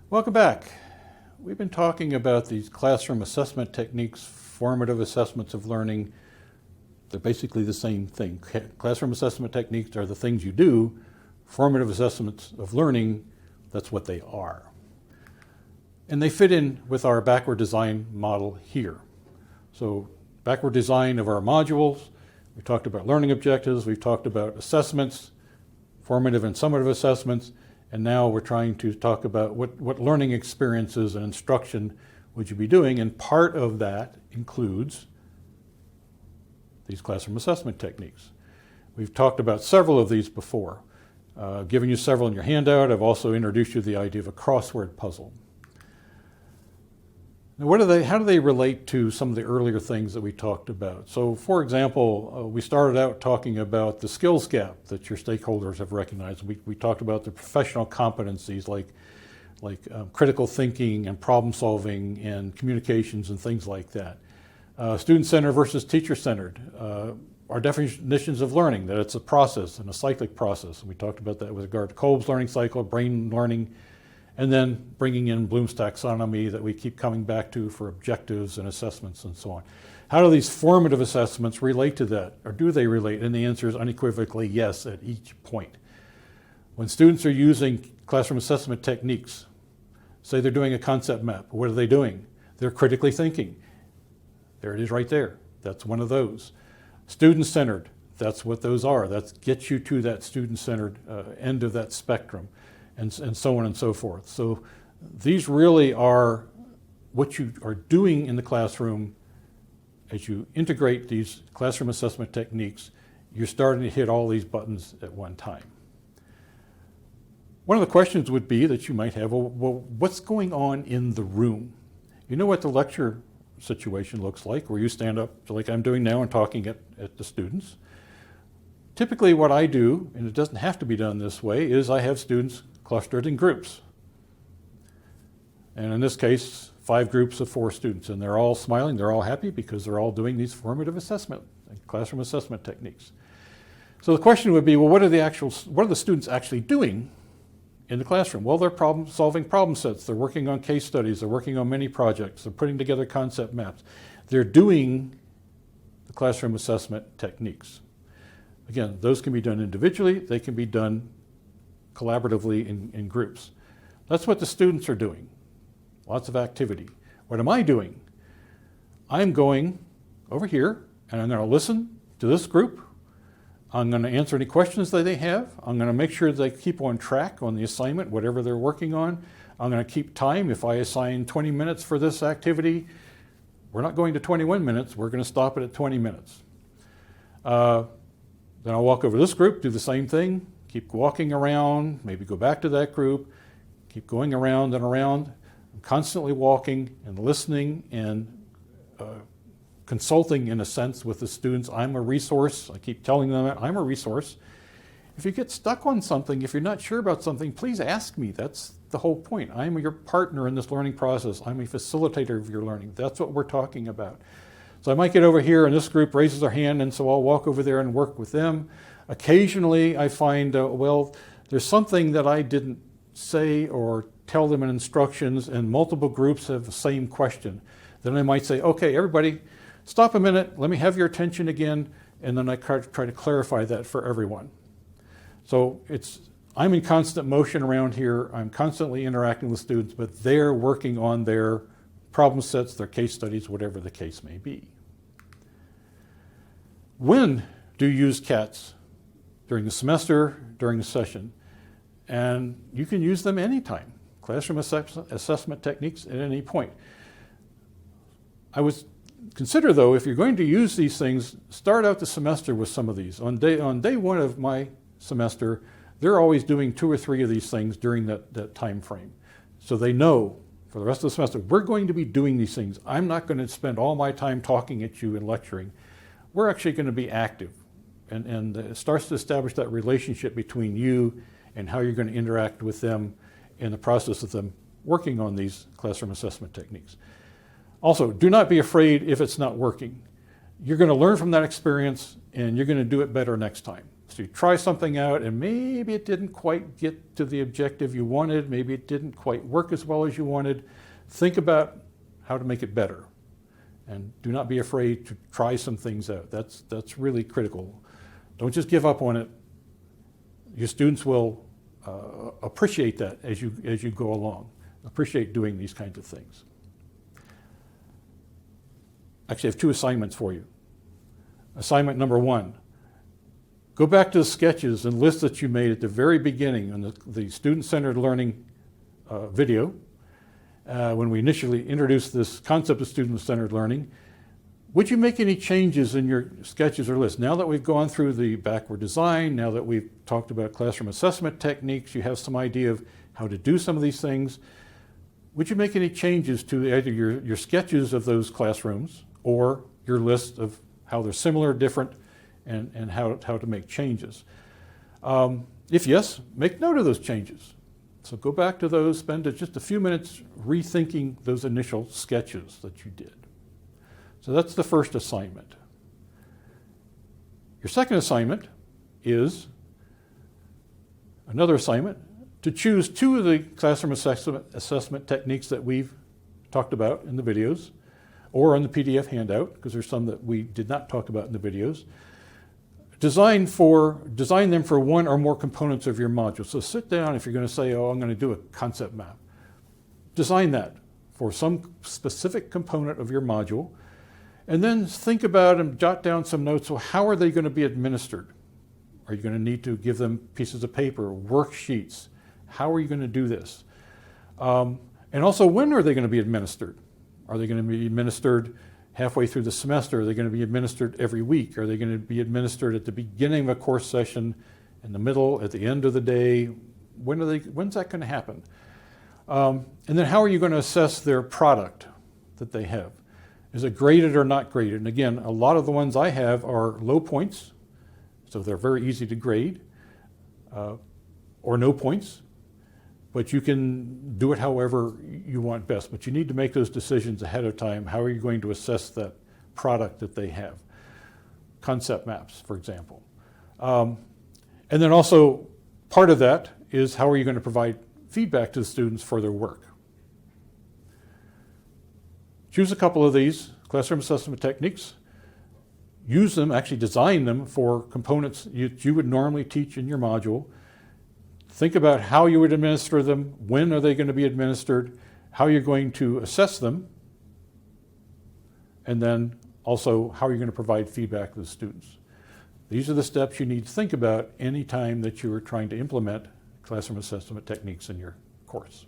Welcome back. We've been talking about these classroom assessment techniques, formative assessments of learning. They're basically the same thing. Classroom assessment techniques are the things you do. Formative assessments of learning, that's what they are. And they fit in with our backward design model here. So backward design of our modules, we talked about learning objectives, we've talked about assessments, formative and summative assessments, and now we're trying to talk about what learning experiences and instruction would you be doing, and part of that includes these classroom assessment techniques. We've talked about several of these before. Given you several in your handout, I've also introduced you to the idea of a crossword puzzle. Now, how do they relate to some of the earlier things that we talked about? So, for example, we started out talking about the skills gap that your stakeholders have recognized. We talked about the professional competencies like critical thinking and problem solving and communications and things like that. Student-centered versus teacher-centered. Our definitions of learning, that it's a process and a cyclic process. And we talked about that with regard to Kolb's learning cycle, brain learning, and then bringing in Bloom's taxonomy that we keep coming back to for objectives and assessments and so on. How do these formative assessments relate to that, or do they relate? And the answer is unequivocally yes at each point. When students are using classroom assessment techniques, say they're doing a concept map, what are they doing? They're critically thinking. There it is right there. That's one of those. Student-centered, that's what those are. That gets you to that student-centered end of that spectrum. And so on and so forth. So these really are what you are doing in the classroom as you integrate these classroom assessment techniques. You're starting to hit all these buttons at one time. One of the questions would be that you might have, well, what's going on in the room? You know what the lecture situation looks like, where you stand up like I'm doing now and talking at the students. Typically what I do, and it doesn't have to be done this way, is I have students clustered in groups. And in this case, 5 groups of 4 students, and they're all smiling, they're all happy because they're all doing these formative assessment, classroom assessment techniques. So the question would be, well, what are the students actually doing in the classroom? Well, they're solving problem sets, they're working on case studies, they're working on mini projects, they're putting together concept maps. They're doing the classroom assessment techniques. Again, those can be done individually, they can be done collaboratively in groups. That's what the students are doing. Lots of activity. What am I doing? I'm going over here and I'm going to listen to this group. I'm going to answer any questions that they have. I'm going to make sure they keep on track on the assignment, whatever they're working on. I'm going to keep time. If I assign 20 minutes for this activity, we're not going to 21 minutes. We're going to stop it at 20 minutes. Then I'll walk over to this group, do the same thing. Keep walking around, maybe go back to that group, keep going around and around. I'm constantly walking and listening and consulting in a sense with the students. I'm a resource. I keep telling them that I'm a resource. If you get stuck on something, if you're not sure about something, please ask me. That's the whole point. I'm your partner in this learning process. I'm a facilitator of your learning. That's what we're talking about. So I might get over here and this group raises their hand, and so I'll walk over there and work with them. Occasionally I find, well, there's something that I didn't say or tell them in instructions, and multiple groups have the same question. Then I might say, okay, everybody, stop a minute, let me have your attention again, and then I try to clarify that for everyone. So I'm in constant motion around here, I'm constantly interacting with students, but they're working on their problem sets, their case studies, whatever the case may be. When do you use CATs? During the semester, during the session. And you can use them anytime. Classroom assessment techniques at any point. I would consider, though, if you're going to use these things, start out the semester with some of these. On day 1 of my semester, they're always doing 2 or 3 of these things during that time frame. So they know for the rest of the semester, we're going to be doing these things. I'm not going to spend all my time talking at you and lecturing. We're actually going to be active. And it starts to establish that relationship between you and how you're going to interact with them in the process of them working on these classroom assessment techniques. Also, do not be afraid if it's not working. You're going to learn from that experience and you're going to do it better next time. So you try something out and maybe it didn't quite get to the objective you wanted, maybe it didn't quite work as well as you wanted. Think about how to make it better. And do not be afraid to try some things out. That's really critical. Don't just give up on it. Your students will appreciate that as you go along. Appreciate doing these kinds of things. Actually, I have 2 assignments for you. Assignment number 1, go back to the sketches and lists that you made at the very beginning on the student-centered learning video. When we initially introduced this concept of student-centered learning, would you make any changes in your sketches or lists? Now that we've gone through the backward design, now that we've talked about classroom assessment techniques, you have some idea of how to do some of these things, would you make any changes to either your sketches of those classrooms or your list of how they're similar, different, and how to make changes? If yes, make note of those changes. So go back to those, spend just a few minutes rethinking those initial sketches that you did. So that's the first assignment. Your second assignment is another assignment to choose 2 of the classroom assessment techniques that we've talked about in the videos or on the PDF handout, because there's some that we did not talk about in the videos. Design them for 1 or more components of your module. So sit down, if you're going to say, oh, I'm going to do a concept map. Design that for some specific component of your module, and then think about and jot down some notes. So how are they going to be administered? Are you going to need to give them pieces of paper, worksheets? How are you going to do this? And also, when are they going to be administered? Are they going to be administered halfway through the semester? Are they going to be administered every week? Are they going to be administered at the beginning of a course session, in the middle, at the end of the day? When's that going to happen? And then how are you going to assess their product that they have? Is it graded or not graded? And again, a lot of the ones I have are low points, so they're very easy to grade, or no points. But you can do it however you want best. But you need to make those decisions ahead of time. How are you going to assess that product that they have? Concept maps, for example. And then also, part of that is how are you going to provide feedback to the students for their work? Choose a couple of these classroom assessment techniques. Use them, actually design them for components you would normally teach in your module. Think about how you would administer them, when are they going to be administered, how you're going to assess them, and then also how you're going to provide feedback to the students. These are the steps you need to think about any time that you are trying to implement classroom assessment techniques in your course.